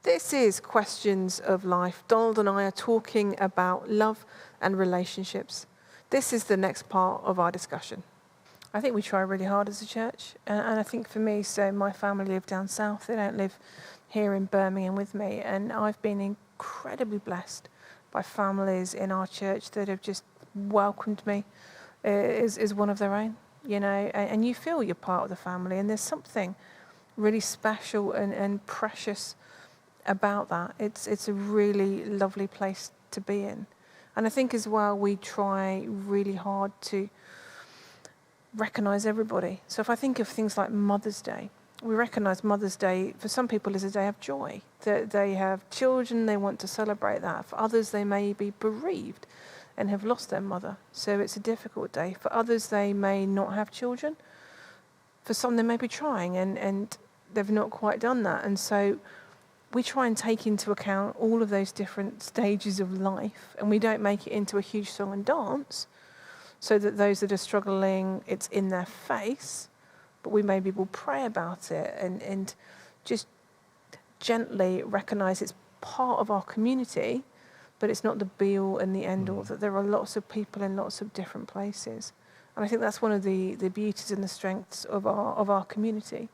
This is Questions of Life. Donald and I are talking about love and relationships. This is the next part of our discussion. I think we try really hard as a church, and I think for me, so my family live down south. They don't live here in Birmingham with me, and I've been incredibly blessed by families in our church that have just welcomed me as one of their own, you know, and you feel you're part of the family, and there's something really special and precious about that. It's a really lovely place to be in. And I think as well, we try really hard to recognise everybody. So if I think of things like Mother's Day, we recognise Mother's Day for some people is a day of joy, that they have children, they want to celebrate that. For others, they may be bereaved and have lost their mother, so it's a difficult day. For others, they may not have children. For some, they may be trying and they've not quite done that. And so we try and take into account all of those different stages of life, and we don't make it into a huge song and dance so that those that are struggling, it's in their face, but we maybe will pray about it and just gently recognise it's part of our community, but it's not the be-all and the end-all, that there are lots of people in lots of different places. And I think that's one of the beauties and the strengths of our community,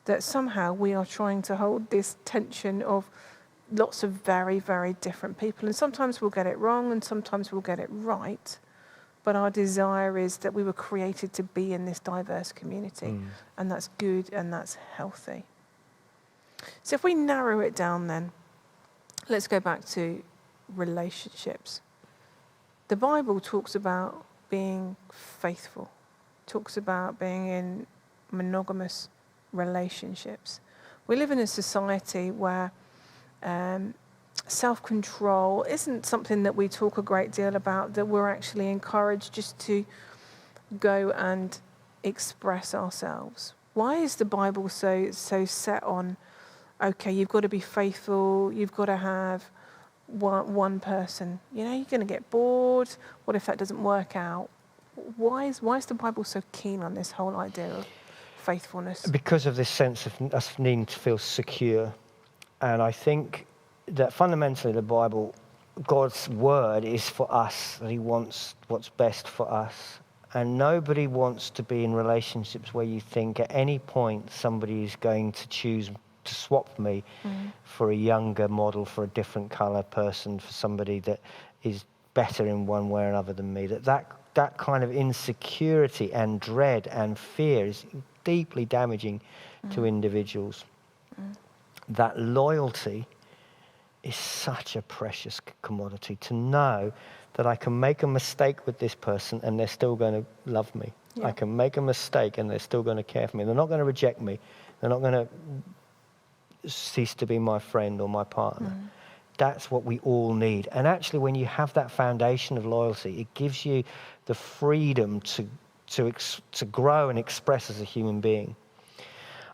that somehow we are trying to hold this tension of lots of very, very different people. And sometimes we'll get it wrong and sometimes we'll get it right. But our desire is that we were created to be in this diverse community. And that's good and that's healthy. So if we narrow it down then, let's go back to relationships. The Bible talks about being faithful, talks about being in monogamous relationships. We live in a society where self-control isn't something that we talk a great deal about, that we're actually encouraged just to go and express ourselves. Why is the Bible so set on, okay, you've got to be faithful, you've got to have one person? You know, you're going to get bored. What if that doesn't work out? Why is the Bible so keen on this whole idea of faithfulness? Because of this sense of us needing to feel secure. And I think that fundamentally the Bible, God's word is for us, that he wants what's best for us. And nobody wants to be in relationships where you think at any point somebody is going to choose to swap me for a younger model, for a different colour person, for somebody that is better in one way or another than me. That kind of insecurity and dread and fear is deeply damaging to individuals. That loyalty is such a precious commodity, to know that I can make a mistake with this person and they're still going to love me. Yeah. I can make a mistake and they're still going to care for me. They're not going to reject me. They're not going to cease to be my friend or my partner. That's what we all need. And actually, when you have that foundation of loyalty, it gives you the freedom to grow and express as a human being.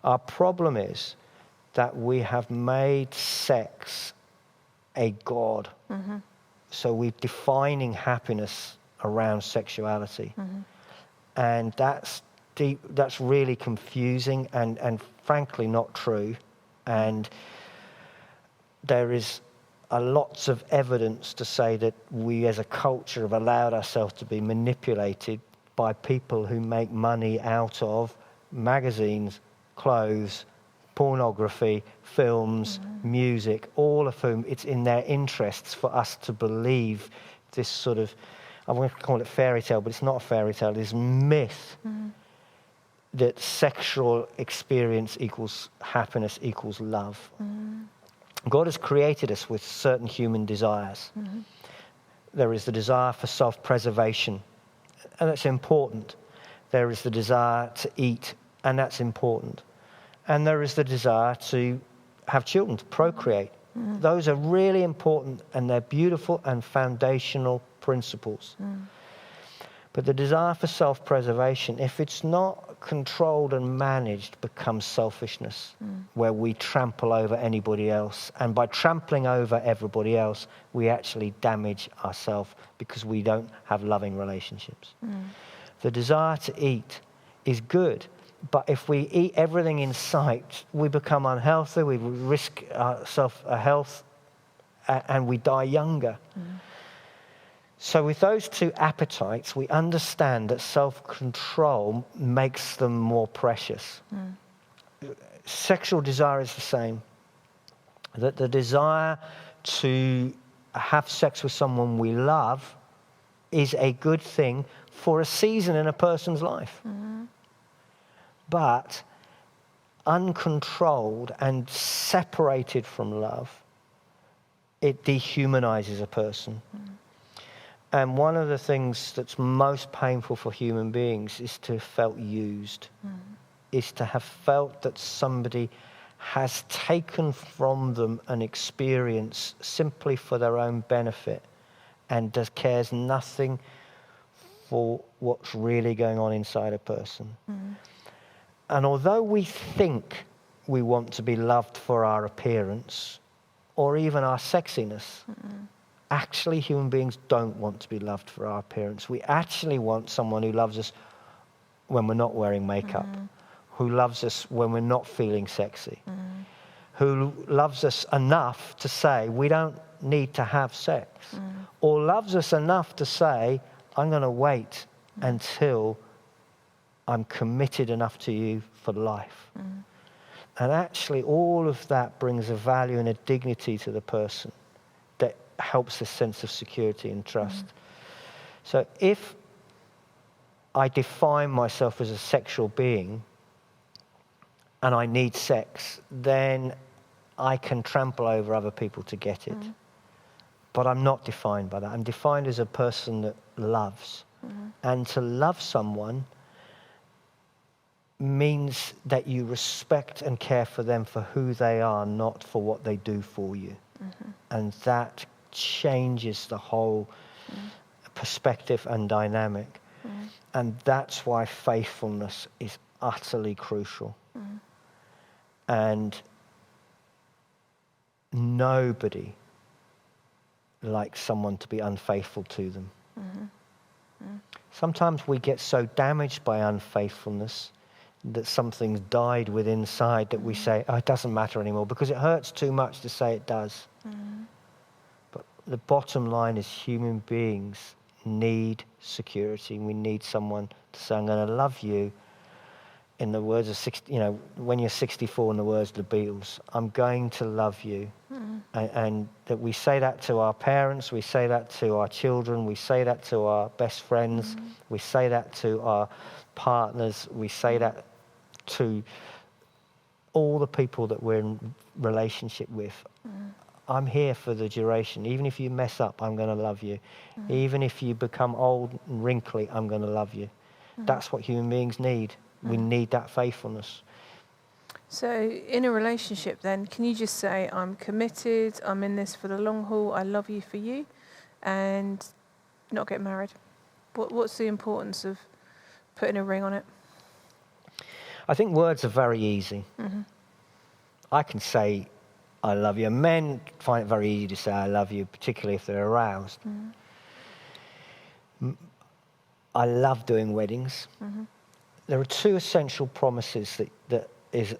Our problem is that we have made sex a god. So we're defining happiness around sexuality. And that's deep, that's really confusing and frankly not true. And there is lots of evidence to say that we as a culture have allowed ourselves to be manipulated by people who make money out of magazines, clothes, pornography, films, music, all of whom it's in their interests for us to believe this sort of, I'm going to call it fairy tale, but it's not a fairy tale, this myth that sexual experience equals happiness equals love. God has created us with certain human desires. There is the desire for self-preservation, and that's important. There is the desire to eat, and that's important. And there is the desire to have children, to procreate. Those are really important, and they're beautiful and foundational principles. But the desire for self-preservation, if it's not controlled and managed, becomes selfishness, where we trample over anybody else. And by trampling over everybody else, we actually damage ourselves because we don't have loving relationships. The desire to eat is good. But if we eat everything in sight, we become unhealthy, we risk ourselves health, and we die younger. So with those two appetites, we understand that self-control makes them more precious. Sexual desire is the same. That the desire to have sex with someone we love is a good thing for a season in a person's life. But uncontrolled and separated from love, it dehumanizes a person. And one of the things that's most painful for human beings is to have felt used, is to have felt that somebody has taken from them an experience simply for their own benefit and cares nothing for what's really going on inside a person. And although we think we want to be loved for our appearance or even our sexiness, actually human beings don't want to be loved for our appearance. We actually want someone who loves us when we're not wearing makeup, who loves us when we're not feeling sexy, who loves us enough to say we don't need to have sex, or loves us enough to say, I'm going to wait until I'm committed enough to you for life. And actually all of that brings a value and a dignity to the person that helps a sense of security and trust. So if I define myself as a sexual being and I need sex, then I can trample over other people to get it. But I'm not defined by that. I'm defined as a person that loves. And to love someone means that you respect and care for them for who they are, not for what they do for you. And that changes the whole perspective and dynamic. And that's why faithfulness is utterly crucial. And nobody likes someone to be unfaithful to them. Sometimes we get so damaged by unfaithfulness that something's died within inside that we say, oh, it doesn't matter anymore, because it hurts too much to say it does. But the bottom line is human beings need security. We need someone to say, I'm going to love you. In the words of, when you're 64, in the words of the Beatles, I'm going to love you. And that we say that to our parents, we say that to our children, we say that to our best friends, we say that to our partners, we say that to all the people that we're in relationship with. I'm here for the duration. Even if you mess up, I'm going to love you. Even if you become old and wrinkly, I'm going to love you. That's what human beings need. We need that faithfulness. So in a relationship then, can you just say, I'm committed, I'm in this for the long haul, I love you for you, and not get married? What's the importance of putting a ring on it? I think words are very easy. I can say, I love you. Men find it very easy to say, I love you, particularly if they're aroused. I love doing weddings. There are two essential promises that is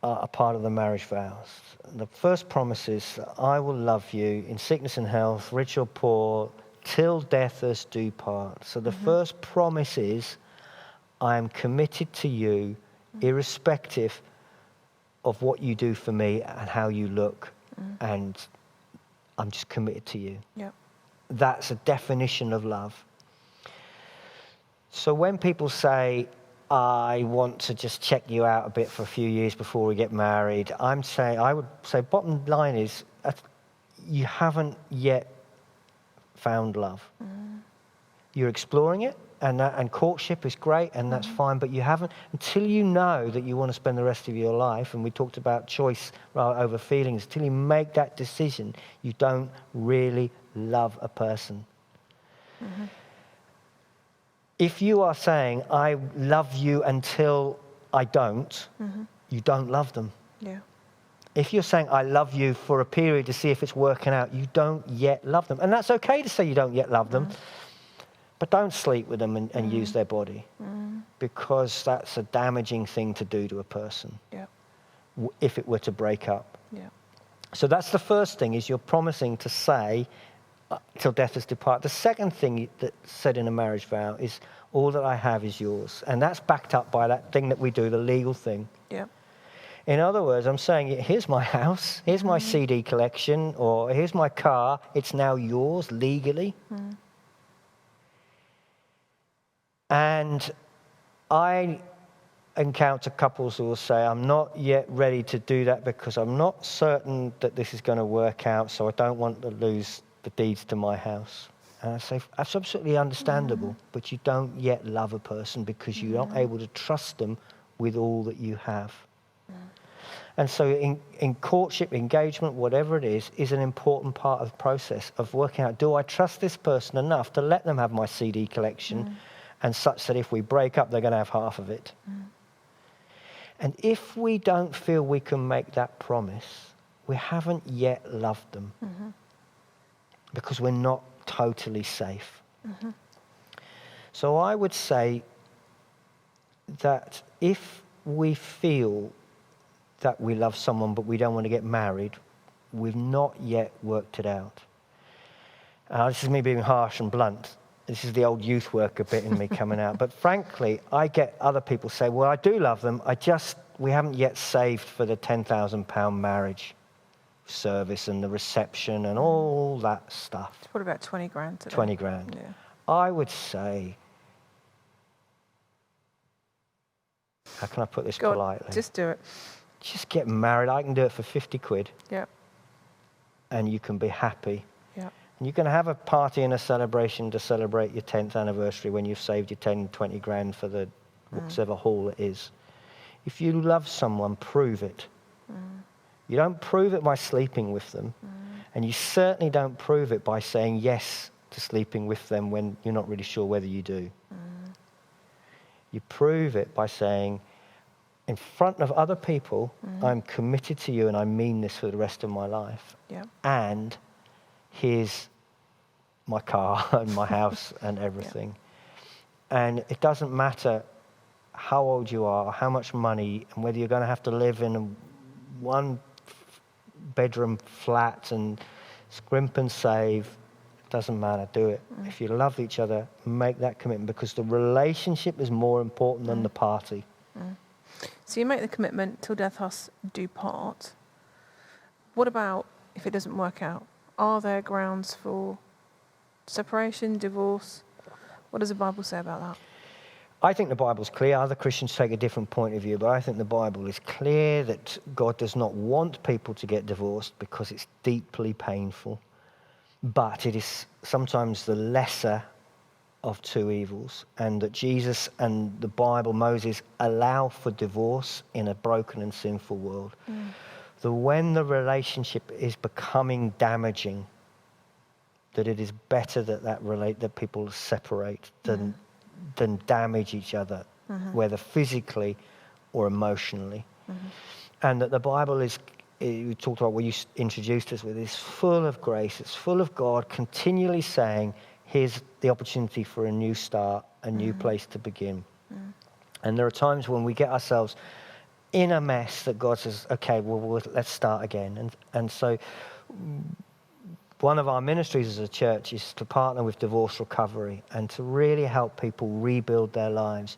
a part of the marriage vows. The first promise is, I will love you in sickness and health, rich or poor, till death us do part. So the first promise is, I am committed to you, irrespective of what you do for me and how you look, and I'm just committed to you. That's a definition of love. So when people say, I want to just check you out a bit for a few years before we get married, I would say bottom line is, you haven't yet found love. You're exploring it, and courtship is great, and that's fine, but you haven't, until you know that you want to spend the rest of your life, and we talked about choice over feelings, until you make that decision, you don't really love a person. If you are saying, I love you until I don't, you don't love them. If you're saying, I love you for a period to see if it's working out, you don't yet love them. And that's okay to say you don't yet love them. But don't sleep with them and use their body, because that's a damaging thing to do to a person if it were to break up. Yeah. So that's the first thing, is you're promising to say till death us depart. The second thing that's said in a marriage vow is, all that I have is yours. And that's backed up by that thing that we do, the legal thing. Yeah. In other words, I'm saying, here's my house, here's my CD collection, or here's my car. It's now yours legally. And I encounter couples who will say, I'm not yet ready to do that because I'm not certain that this is going to work out, so I don't want to lose the deeds to my house. And I say, that's absolutely understandable, but you don't yet love a person because you're not able to trust them with all that you have. And so in courtship, engagement, whatever it is an important part of the process of working out, do I trust this person enough to let them have my CD collection, and such that if we break up, they're going to have half of it. And if we don't feel we can make that promise, we haven't yet loved them, because we're not totally safe. So I would say that if we feel that we love someone but we don't want to get married, we've not yet worked it out. This is me being harsh and blunt. This is the old youth worker bit in me coming out. But frankly, I get other people say, well, I do love them, we haven't yet saved for the £10,000 marriage service and the reception and all that stuff. What about 20 grand today? 20 grand. Yeah. I would say, how can I put this politely? Just do it. Just get married. I can do it for 50 quid. Yeah. And you can be happy. Yeah. And you can have a party and a celebration to celebrate your 10th anniversary when you've saved your 10, 20 grand for the whatever haul it is. If you love someone, prove it. You don't prove it by sleeping with them. And you certainly don't prove it by saying yes to sleeping with them when you're not really sure whether you do. You prove it by saying, in front of other people, I'm committed to you and I mean this for the rest of my life. Yeah. And here's my car and my house and everything. And it doesn't matter how old you are, how much money, and whether you're going to have to live in a one-bedroom flat and scrimp and save. It doesn't matter, do it. If you love each other, make that commitment, because the relationship is more important than the party. So you make the commitment till death us do part. What about if it doesn't work out? Are there grounds for separation, divorce? What does the Bible say about that? I think the Bible's clear. Other Christians take a different point of view, but I think the Bible is clear that God does not want people to get divorced because it's deeply painful. But it is sometimes the lesser of two evils, and that Jesus and the Bible, Moses, allow for divorce in a broken and sinful world. That when the relationship is becoming damaging, that it is better that people separate than damage each other, whether physically or emotionally. And that the Bible is, you talked about what you introduced us with, is full of grace. It's full of God continually saying, here's the opportunity for a new start, a new place to begin. And there are times when we get ourselves in a mess that God says, okay, well let's start again. And so one of our ministries as a church is to partner with divorce recovery and to really help people rebuild their lives.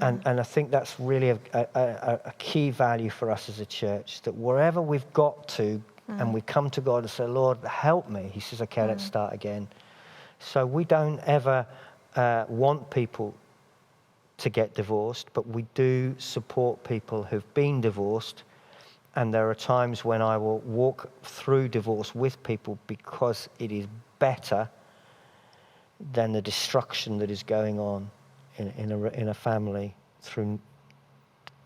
And I think that's really a key value for us as a church, that wherever we've got to, and we come to God and say, Lord, help me. He says, okay, let's start again. So we don't ever want people to get divorced, but we do support people who've been divorced. And there are times when I will walk through divorce with people because it is better than the destruction that is going on in a family through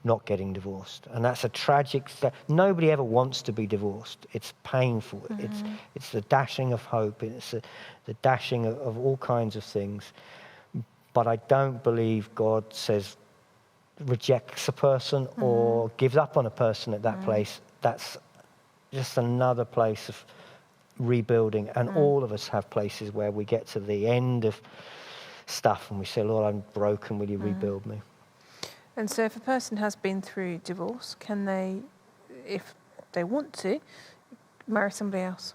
not getting divorced. And that's a tragic step. Nobody ever wants to be divorced. It's painful. It's the dashing of hope. It's the dashing of all kinds of things. But I don't believe God says rejects a person or gives up on a person at that place. That's just another place of rebuilding. And all of us have places where we get to the end of stuff, and we say, Lord, I'm broken, will you rebuild me? And so if a person has been through divorce, can they, if they want to, marry somebody else?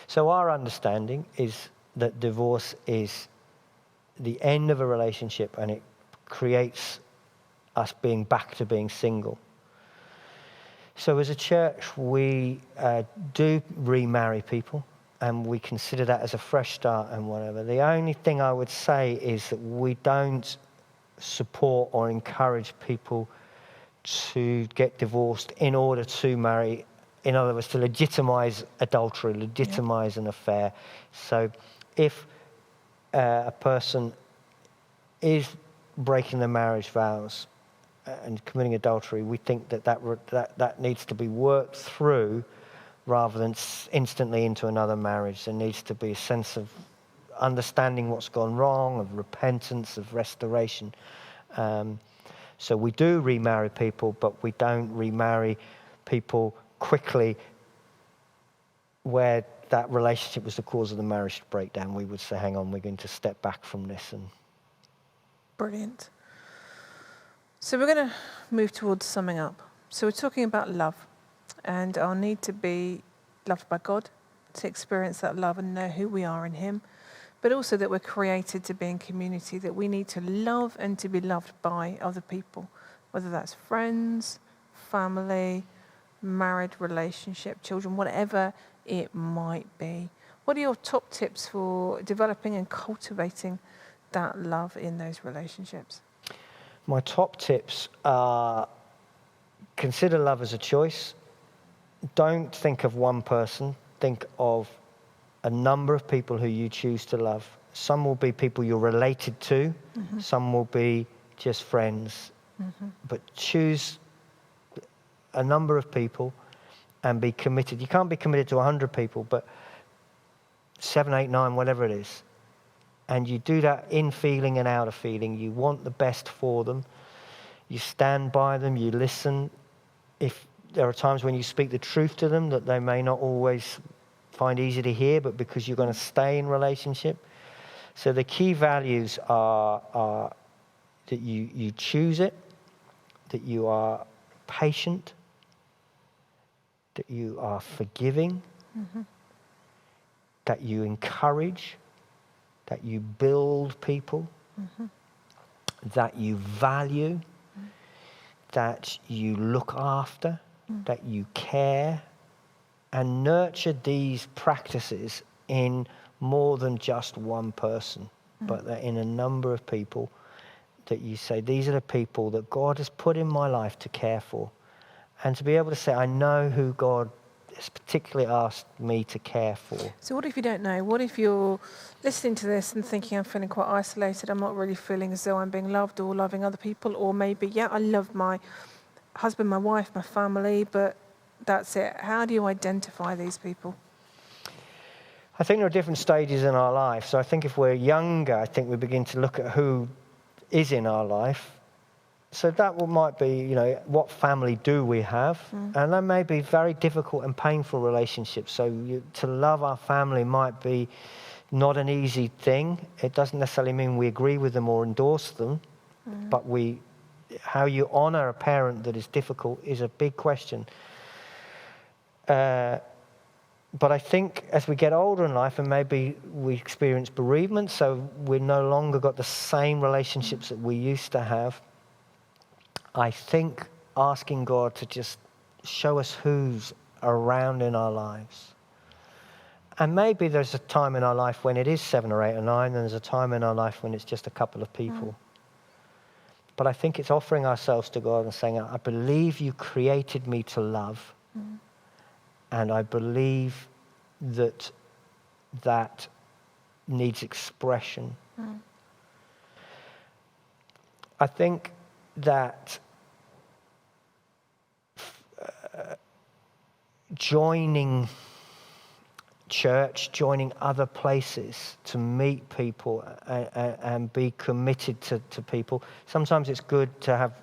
So our understanding is that divorce is the end of a relationship, and it creates us being back to being single. So as a church, we do remarry people, and we consider that as a fresh start and whatever. The only thing I would say is that we don't support or encourage people to get divorced in order to marry. In other words, to legitimize adultery, legitimize an affair. So if a person is breaking their marriage vows and committing adultery, we think that needs to be worked through rather than instantly into another marriage. There needs to be a sense of understanding what's gone wrong, of repentance, of restoration. So we do remarry people, but we don't remarry people quickly where that relationship was the cause of the marriage breakdown. We would say, hang on, we're going to step back from this. Brilliant. So we're going to move towards summing up. So we're talking about love and our need to be loved by God, to experience that love and know who we are in Him, but also that we're created to be in community, that we need to love and to be loved by other people, whether that's friends, family, married relationship, children, whatever it might be. What are your top tips for developing and cultivating that love in those relationships? My top tips are: consider love as a choice. Don't think of one person. Think of a number of people who you choose to love. Some will be people you're related to. Mm-hmm. Some will be just friends. Mm-hmm. But choose a number of people and be committed. You can't be committed to 100 people, but 7, 8, 9, whatever it is. And you do that in feeling and out of feeling. You want the best for them. You stand by them. You listen. If there are times when you speak the truth to them that they may not always find easy to hear, but because you're going to stay in relationship. So the key values are that you choose it, that you are patient, that you are forgiving, mm-hmm. that you encourage, that you build people, mm-hmm. that you value, mm-hmm. that you look after, mm-hmm. that you care, and nurture these practices in more than just one person, mm-hmm. but that in a number of people, that you say, these are the people that God has put in my life to care for. And to be able to say, I know who God has particularly asked me to care for. So what if you don't know? What if you're listening to this and thinking, I'm feeling quite isolated, I'm not really feeling as though I'm being loved or loving other people, or maybe, yeah, I love my husband, my wife, my family, but that's it. How do you identify these people? I think there are different stages in our life. So I think if we're younger, I think we begin to look at who is in our life. So that might be, what family do we have? Mm. And that may be very difficult and painful relationships. So to love our family might be not an easy thing. It doesn't necessarily mean we agree with them or endorse them, but how you honor a parent that is difficult is a big question. But I think as we get older in life, and maybe we experience bereavement, so we've no longer got the same relationships that we used to have, I think asking God to just show us who's around in our lives. And maybe there's a time in our life when it is 7 or 8 or 9, and there's a time in our life when it's just a couple of people. But I think it's offering ourselves to God and saying, I believe you created me to love. And I believe that needs expression. I think that joining church, joining other places to meet people and be committed to people. Sometimes it's good to have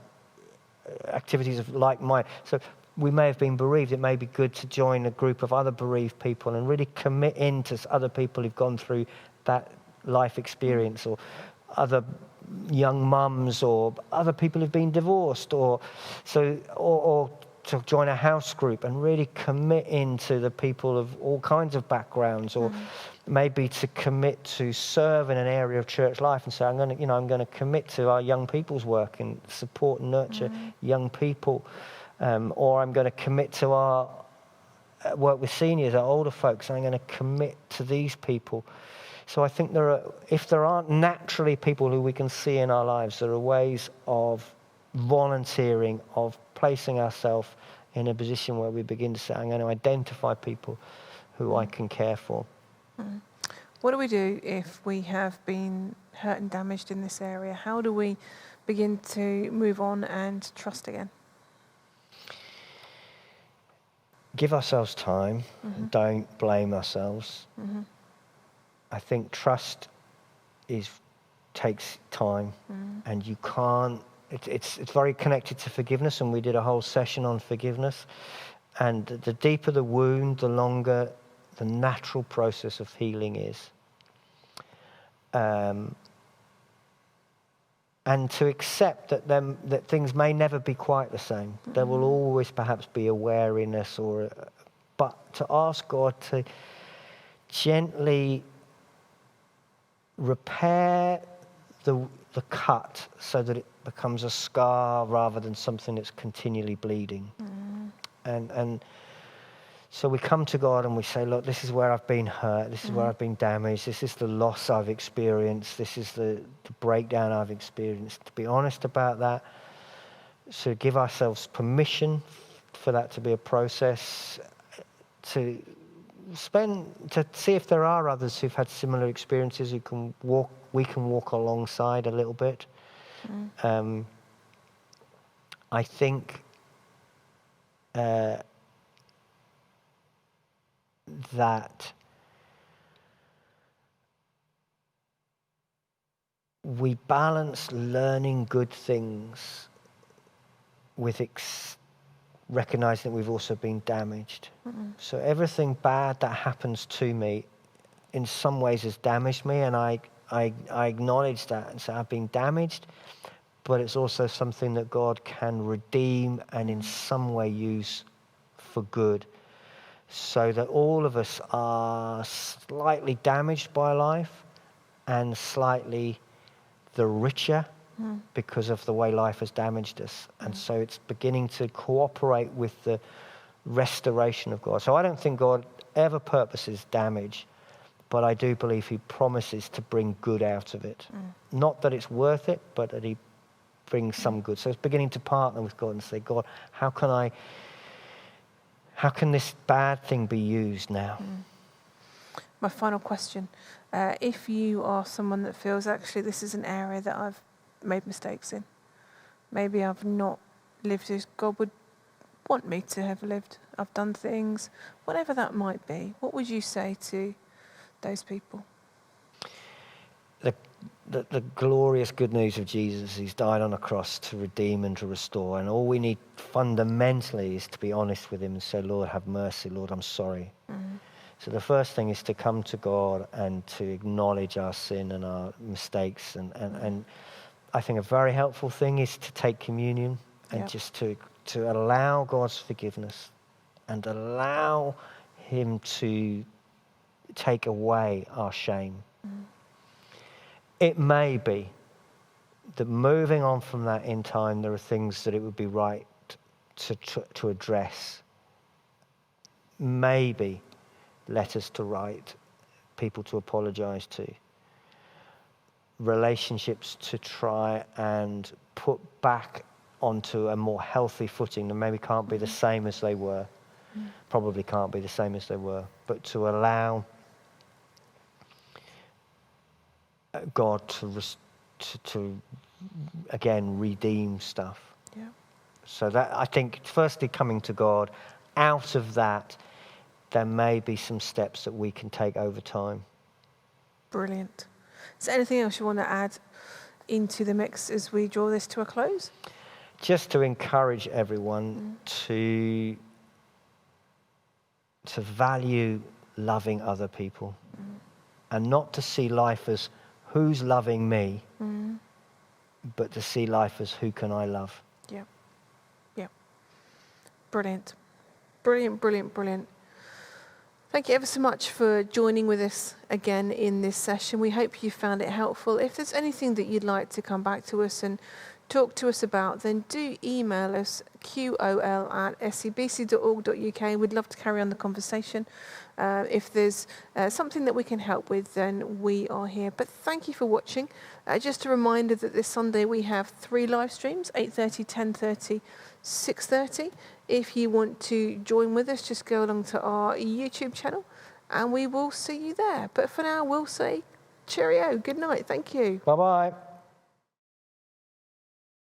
activities of like mind. So we may have been bereaved. It may be good to join a group of other bereaved people and really commit into other people who've gone through that life experience, or other young mums, or other people who've been divorced, or to join a house group and really commit into the people of all kinds of backgrounds, or maybe to commit to serve in an area of church life and say, I'm going to commit to our young people's work and support and nurture young people, or I'm going to commit to our work with seniors, our older folks, and I'm going to commit to these people. So I think if there aren't naturally people who we can see in our lives, there are ways of volunteering, of placing ourselves in a position where we begin to say, I'm going to identify people who I can care for. What do we do if we have been hurt and damaged in this area? How do we begin to move on and trust again? Give ourselves time. Don't blame ourselves. I think trust takes time, and you can't. It's very connected to forgiveness, and we did a whole session on forgiveness. And the deeper the wound, the longer the natural process of healing is. And to accept that things may never be quite the same. There will always perhaps be a wariness, but to ask God to gently repair the cut so that it becomes a scar rather than something that's continually bleeding. And so we come to God and we say, look, this is where I've been hurt, this is where I've been damaged, this is the loss I've experienced, this is the breakdown I've experienced. To be honest about that, so give ourselves permission for that to be a process, to see if there are others who've had similar experiences we can walk alongside a little bit. I think that we balance learning good things with recognizing that we've also been damaged. So everything bad that happens to me in some ways has damaged me, and I acknowledge that and say I've been damaged, but it's also something that God can redeem and in some way use for good, so that all of us are slightly damaged by life and slightly the richer because of the way life has damaged us. And so it's beginning to cooperate with the restoration of God. So I don't think God ever purposes damage, but I do believe he promises to bring good out of it. Not that it's worth it, but that he brings some good. So it's beginning to partner with God and say, God, how can this bad thing be used now? My final question. If you are someone that feels actually this is an area that I've made mistakes in, maybe I've not lived as God would want me to have lived, I've done things, whatever that might be, what would you say to those people? The glorious good news of Jesus, he's died on a cross to redeem and to restore, and all we need fundamentally is to be honest with him and say, Lord, have mercy, Lord, I'm sorry. So the first thing is to come to God and to acknowledge our sin and our mistakes, and I think a very helpful thing is to take communion and just to allow God's forgiveness and allow him to take away our shame. It may be that moving on from that in time, there are things that it would be right to address. Maybe letters to write, people to apologize to, relationships to try and put back onto a more healthy footing that maybe can't be the same as they were, probably can't be the same as they were, but to allow God to again redeem stuff. Yeah. So that, I think, firstly coming to God, out of that there may be some steps that we can take over time. Brilliant. Is there anything else you want to add into the mix as we draw this to a close? Just to encourage everyone to value loving other people and not to see life as who's loving me, but to see life as who can I love. Yeah. Yeah. Brilliant. Brilliant, brilliant, brilliant. Thank you ever so much for joining with us again in this session. We hope you found it helpful. If there's anything that you'd like to come back to us and talk to us about, then do email us, qol@sebc.org.uk. We'd love to carry on the conversation. If there's something that we can help with, then we are here. But thank you for watching. Just a reminder that this Sunday we have 3 live streams, 8:30, 10:30, 6:30. If you want to join with us, just go along to our YouTube channel and we will see you there. But for now, we'll say cheerio, good night, thank you. Bye-bye.